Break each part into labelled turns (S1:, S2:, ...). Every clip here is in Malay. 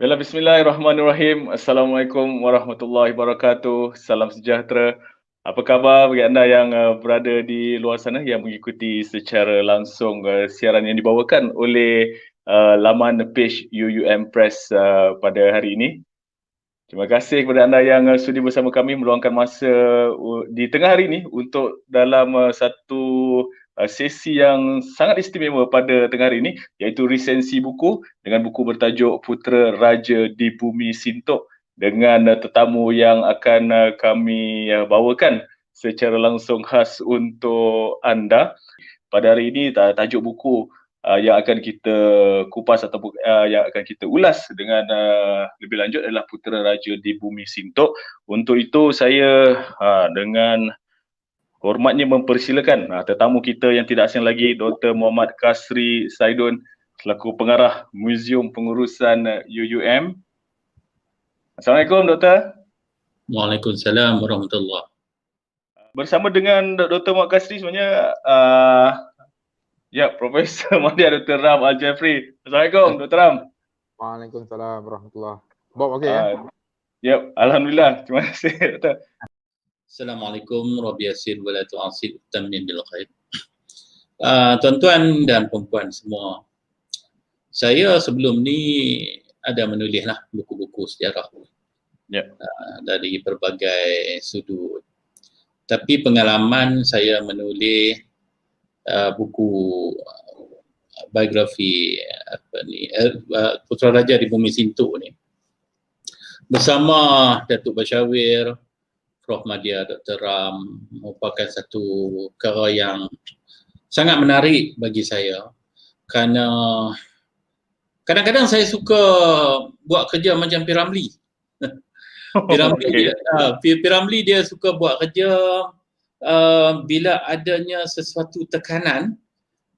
S1: Bismillahirrahmanirrahim. Assalamualaikum warahmatullahi wabarakatuh. Salam sejahtera. Apa khabar bagi anda yang berada di luar sana yang mengikuti secara langsung siaran yang dibawakan oleh laman page UUM Press pada hari ini. Terima kasih kepada anda yang sudi bersama kami meluangkan masa di tengah hari ini untuk dalam satu sesi yang sangat istimewa pada tengah hari ini, iaitu resensi buku dengan buku bertajuk Putera Raja di Bumi Sintok dengan tetamu yang akan kami bawakan secara langsung khas untuk anda. Pada hari ini tajuk buku yang akan kita kupas ataupun yang akan kita ulas dengan lebih lanjut adalah Putera Raja di Bumi Sintok. Untuk itu saya dengan hormatnya mempersilakan tetamu kita yang tidak asing lagi, Dr. Muhammad Kasri Saidun selaku pengarah Muzium Pengurusan UUM. Assalamualaikum Doktor.
S2: Waalaikumsalam warahmatullahi.
S1: Bersama dengan Dr. Muhammad Kasri sebenarnya Profesor Mahdi Dr. Ram Al-Jafri. Assalamualaikum Dr. Ram.
S3: Waalaikumsalam warahmatullahi. Bob okey ya?
S1: Alhamdulillah. Terima kasih Dr.
S2: Assalamualaikum Rabbi Yasin wa la tu'asir tammin bil khair. Tuan-tuan dan puan-puan semua, saya sebelum ni ada menulislah buku-buku sejarah dari berbagai sudut. Tapi pengalaman saya menulis buku biografi Putera Raja di Bumi Sintok ni bersama Datuk Bashawir, Prof. Madya, Dr. Ram, merupakan satu perkara yang sangat menarik bagi saya kerana kadang-kadang saya suka buat kerja macam P. Ramlee. P. Ramlee dia suka buat kerja bila adanya sesuatu tekanan,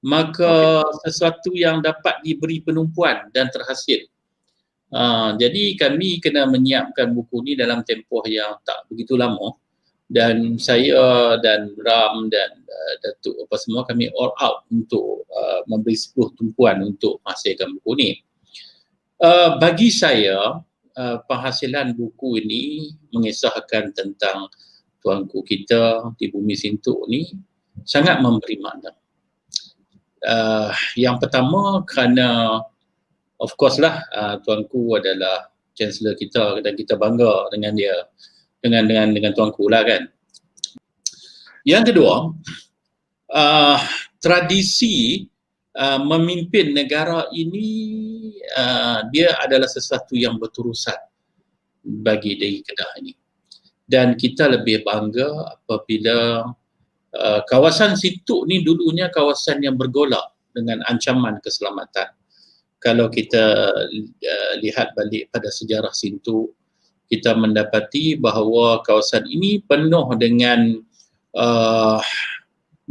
S2: maka sesuatu yang dapat diberi penumpuan dan terhasil. Jadi kami kena menyiapkan buku ni dalam tempoh yang tak begitu lama, dan saya dan Ram dan Datuk apa semua kami all out untuk memberi 10 tumpuan untuk menghasilkan buku ni. Bagi saya penghasilan buku ini mengisahkan tentang tuanku kita di Bumi Sintok ni sangat memberi makna. Yang pertama kerana of course lah tuanku adalah Chancellor kita dan kita bangga dengan dia, dengan tuanku lah kan. Yang kedua, tradisi memimpin negara ini dia adalah sesuatu yang berterusan bagi negeri Kedah ini. Dan kita lebih bangga apabila kawasan Sintok ni dulunya kawasan yang bergolak dengan ancaman keselamatan. Kalau kita lihat balik pada sejarah Sintok, kita mendapati bahawa kawasan ini penuh dengan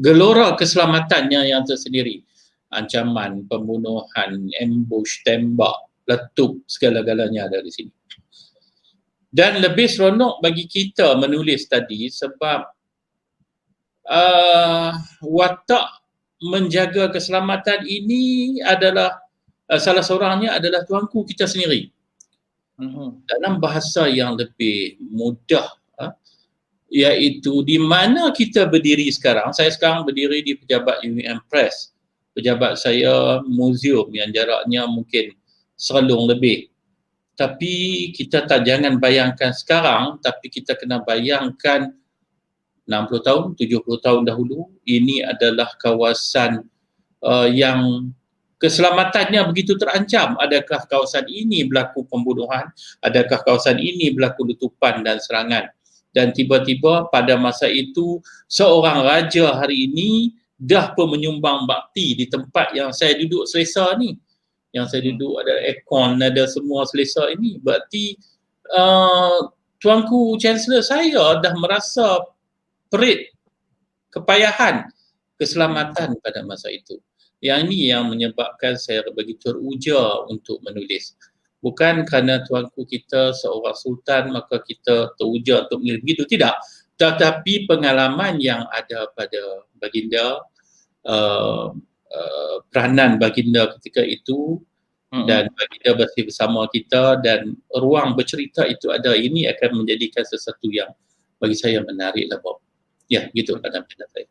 S2: gelora keselamatannya yang tersendiri. Ancaman, pembunuhan, ambush, tembak, letup, segala-galanya ada di sini. Dan lebih seronok bagi kita menulis tadi sebab watak menjaga keselamatan ini adalah salah seorangnya adalah tuanku kita sendiri. Dalam bahasa yang lebih mudah, iaitu di mana kita berdiri sekarang. Saya sekarang berdiri di pejabat UUM Press. Pejabat saya muzium yang jaraknya mungkin serlung lebih. Tapi kita jangan bayangkan sekarang, tapi kita kena bayangkan 60 tahun, 70 tahun dahulu, ini adalah kawasan yang keselamatannya begitu terancam. Adakah kawasan ini berlaku pembunuhan? Adakah kawasan ini berlaku letupan dan serangan? Dan tiba-tiba pada masa itu seorang raja hari ini dah pun menyumbang bakti di tempat yang saya duduk selesa ni. Yang saya duduk ada aircon, ada semua selesa ini. Berarti tuanku Chancellor saya dah merasa perit kepayahan keselamatan pada masa itu. Yang ini yang menyebabkan saya begitu teruja untuk menulis. Bukan kerana tuanku kita seorang sultan maka kita teruja untuk menulis begitu, tidak. Tetapi pengalaman yang ada pada baginda, peranan baginda ketika itu dan bagi dia bersama kita dan ruang bercerita itu ada, ini akan menjadikan sesuatu yang bagi saya menarik lah Bob. Ya, gitu dalam pendapat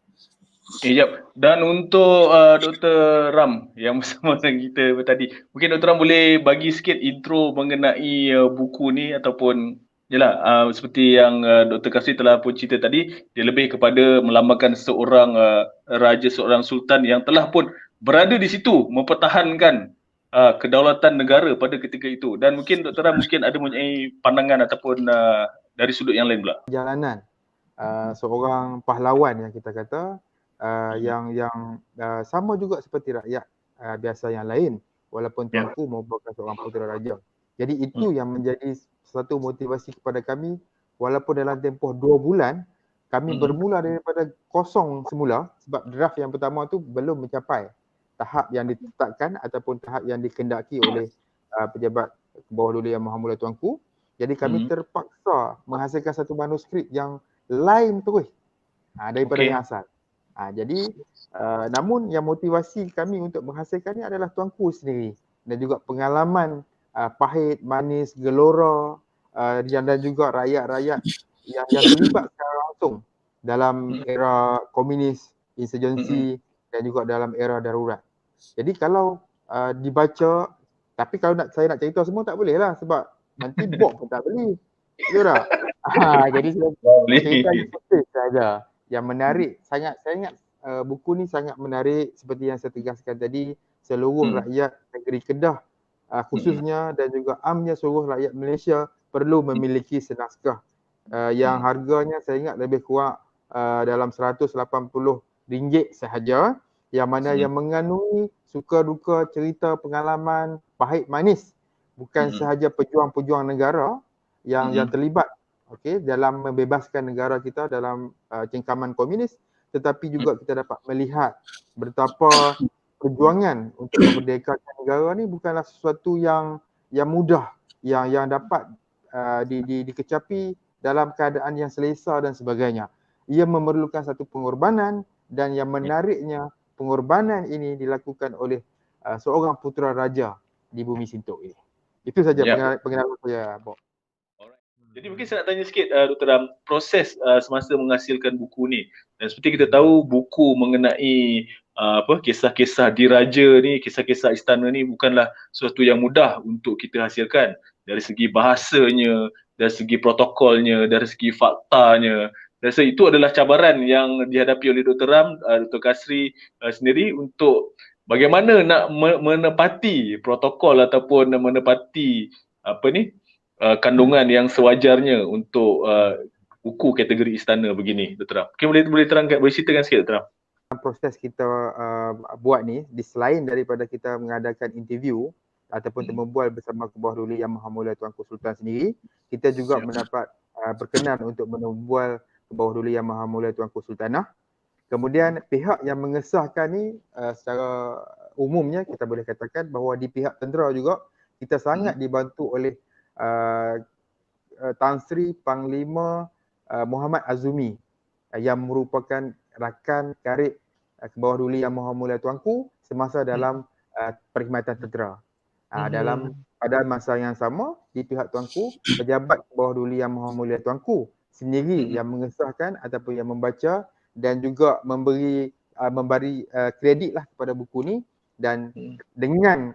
S2: saya.
S1: Dan untuk Dr. Ram yang bersama dengan kita tadi, mungkin Dr. Ram boleh bagi sikit intro mengenai buku ni ataupun seperti yang Dr. Kasri telah pun cerita tadi, dia lebih kepada melambangkan seorang raja, seorang sultan yang telah pun berada di situ mempertahankan kedaulatan negara pada ketika itu. Dan mungkin Dr. Ram mungkin ada mempunyai pandangan ataupun dari sudut yang lain pula.
S3: Jalanan seorang pahlawan yang kita kata, yang sama juga seperti rakyat biasa yang lain, walaupun tuanku merupakan seorang putera raja. Jadi itu yang menjadi satu motivasi kepada kami, walaupun dalam tempoh 2 bulan kami bermula daripada kosong semula, sebab draft yang pertama tu belum mencapai tahap yang ditetapkan ataupun tahap yang dikendaki oleh pejabat Kebawah Duli Yang Maha Mulia Tuanku. Jadi kami terpaksa menghasilkan satu manuskrip yang lain terus daripada yang asal. Jadi namun yang motivasi kami untuk menghasilkan ni adalah tuanku sendiri dan juga pengalaman pahit, manis, gelora dan juga rakyat-rakyat yang terlibat secara langsung dalam era komunis, insurgensi dan juga dalam era darurat. Jadi kalau dibaca, tapi kalau saya nak cerita semua tak boleh lah sebab nanti box pun tak beli. Betul tak? Jadi saya cerita sedikit saja. Yang menarik, saya ingat buku ni sangat menarik seperti yang saya tegaskan tadi, seluruh rakyat negeri Kedah khususnya dan juga amnya seluruh rakyat Malaysia perlu memiliki senaskah yang harganya saya ingat lebih kurang dalam RM180 sahaja, yang mana yang mengandungi suka duka, cerita, pengalaman pahit manis, bukan sahaja pejuang-pejuang negara yang terlibat dalam membebaskan negara kita dalam cengkaman komunis, tetapi juga kita dapat melihat betapa perjuangan untuk memerdekakan negara ni bukanlah sesuatu yang mudah, yang dapat dikecapi dalam keadaan yang selesa dan sebagainya. Ia memerlukan satu pengorbanan, dan yang menariknya pengorbanan ini dilakukan oleh seorang putera raja di bumi Sintok ini. Itu saja pengalaman saya, Bob.
S1: Jadi mungkin saya nak tanya sikit Dr. Ram, proses semasa menghasilkan buku ni. Dan seperti kita tahu, buku mengenai kisah-kisah diraja ni, kisah-kisah istana ni bukanlah sesuatu yang mudah untuk kita hasilkan. Dari segi bahasanya, dari segi protokolnya, dari segi faktanya. Rasa itu adalah cabaran yang dihadapi oleh Dr. Ram, Dr. Kasri sendiri untuk bagaimana nak menepati protokol ataupun menepati kandungan yang sewajarnya untuk buku kategori istana begini, Dr. Ram. Mungkin boleh terangkan, boleh ceritakan sikit, Dr. Ram.
S3: Proses kita buat ni, selain daripada kita mengadakan interview ataupun temu bual bersama Kebawah Duli Yang Maha Mulia Tuanku Sultan sendiri, kita juga mendapat berkenan untuk menembual Kebawah Duli Yang Maha Mulia Tuanku Sultanah. Kemudian pihak yang mengesahkan ni secara umumnya kita boleh katakan bahawa di pihak tentera juga kita sangat dibantu oleh Tan Sri Panglima Muhammad Azumi yang merupakan rakan karib Kebawah Duli Yang Maha Mulia Tuanku semasa dalam perkhidmatan tentera. Pada masa yang sama, di pihak tuanku, pejabat Kebawah Duli Yang Maha Mulia Tuanku sendiri yang mengesahkan ataupun yang membaca dan juga memberi kredit lah kepada buku ni, dan dengan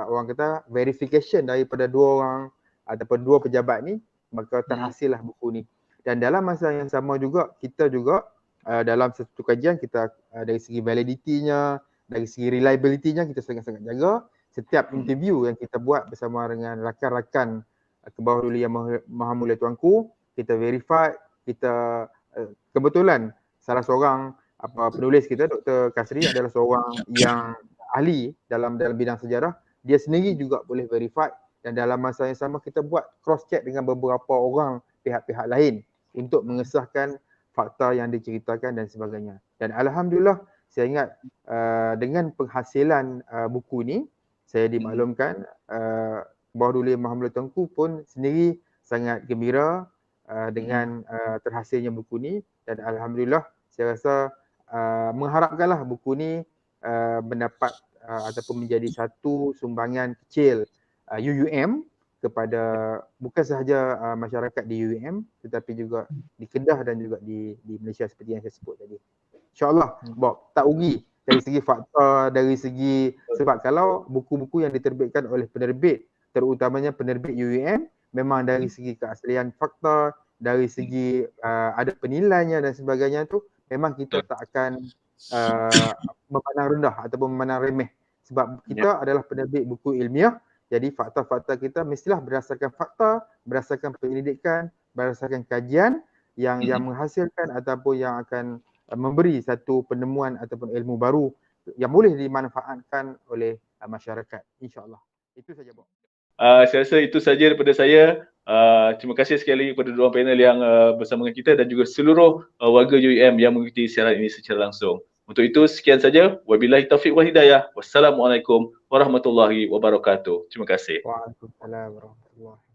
S3: orang kata verification daripada 2 orang ataupun 2 pejabat ni, maka terhasillah buku ni. Dan dalam masa yang sama juga, kita juga dalam satu kajian kita dari segi validity-nya, dari segi reliability-nya kita sangat-sangat jaga. Setiap interview yang kita buat bersama dengan rakan-rakan Kebawah Duli Yang Maha Mulia Tuanku, kita verify, kita kebetulan salah seorang penulis kita, Dr. Kasri, adalah seorang yang ahli dalam bidang sejarah. Dia sendiri juga boleh verify, dan dalam masa yang sama kita buat cross check dengan beberapa orang pihak-pihak lain untuk mengesahkan fakta yang diceritakan dan sebagainya. Dan alhamdulillah, saya ingat dengan penghasilan buku ni, saya dimaklumkan Kebawah Duli Maha Mulia Tuanku pun sendiri sangat gembira dengan terhasilnya buku ni, dan alhamdulillah saya rasa mengharapkanlah buku ni mendapat ataupun menjadi satu sumbangan kecil UUM kepada bukan sahaja masyarakat di UUM tetapi juga di Kedah dan juga di Malaysia seperti yang saya sebut tadi. InsyaAllah Bob, tak rugi dari segi fakta, dari segi sebab kalau buku-buku yang diterbitkan oleh penerbit, terutamanya penerbit UUM, memang dari segi keaslian fakta, dari segi ada penilaiannya dan sebagainya tu, memang kita tak akan memandang rendah ataupun memandang remeh. Sebab kita adalah penerbit buku ilmiah, jadi fakta-fakta kita mestilah berdasarkan fakta, berdasarkan penyelidikan, berdasarkan kajian yang menghasilkan ataupun yang akan memberi satu penemuan ataupun ilmu baru yang boleh dimanfaatkan oleh masyarakat, insya-Allah. Itu saja, Bob.
S1: Saya rasa itu saja daripada saya. Terima kasih sekali kepada dua panel yang bersama dengan kita dan juga seluruh warga UUM yang mengikuti siaran ini secara langsung. Untuk itu sekian saja. Wabillahi taufiq wal hidayah. Wassalamualaikum warahmatullahi wabarakatuh. Terima kasih.
S3: Waalaikumsalam warahmatullahi wabarakatuh.